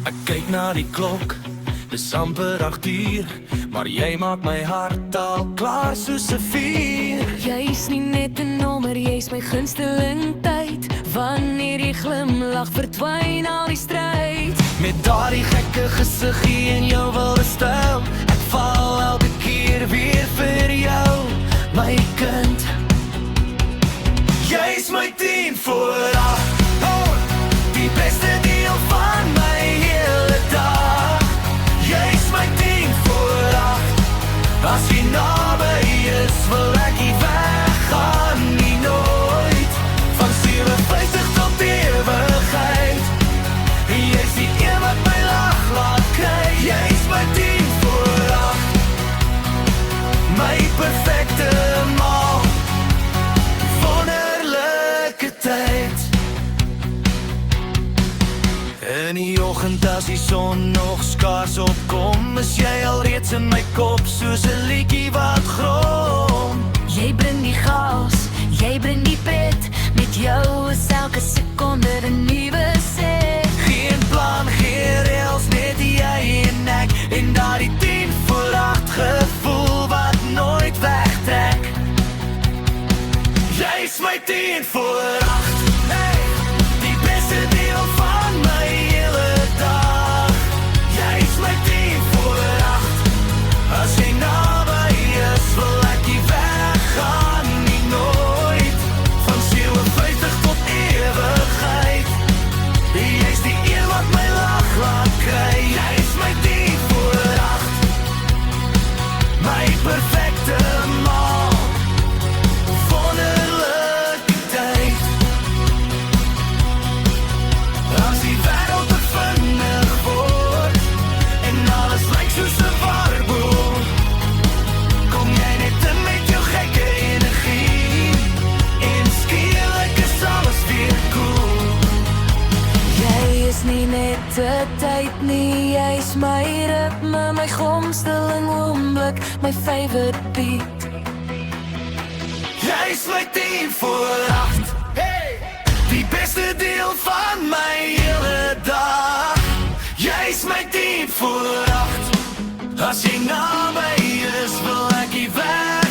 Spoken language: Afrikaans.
Ek kyk na die klok, dis amper 8 uur, maar jy maak my hart al klaar soos 'n vuur. Jy's nie net 'n nommer, jy's my gunsteling tyd. Wanneer jy glimlag, verdwyn al die stryd. Met daardie gekke gesiggie en jou wilde styl, ek val elke keer weer vir jou, my kind. Jy's my 10 voor 8, oh, die beste deel van my hele dag. Jy's my 10 voor 8, as jy naby is, wil ek nie weggaan nie nooit. Van 57 tot ewigheid, jy's die een wat my lag laat kry. Jy's my 10 voor 8, my perfecte maal, wonderlike tyd. In die oggend as die son nog skaars opkom, is jy alreeds in my kop soos 'n liedjie wat grom. Jy bring die gas, jy bring die pret. Met jou is elke sekonde 'n nuwe set. Geen plan, geen reëls, net jy en ek. En daardie 10 voor 8 gevoel wat nooit wegtrek. Jy's my 10 voor 8, hey, die beste deel van my hele dag. Jy's my 10 voor 8, as jy naby is, wil ek nie weggaan nie nooit. Van 57 tot ewigheid, jy's die een wat my lag laat kry. Jy's my 10 voor 8, my perfecte maal, wonderlike tyd. As die wêreld te vinnig word en alles lyk soos 'n warboel, kom jy net in met jou gekke energie en skielik is alles weer cool. Jy is nie net 'n tyd nie, jy's my ritme, my gunsteling oomblik, my favorite beat. Jy's my 10 voor 8, hey, die beste deel van my hele dag. Jy's my 10 voor 8, as jy naby is, wil ek nie weg.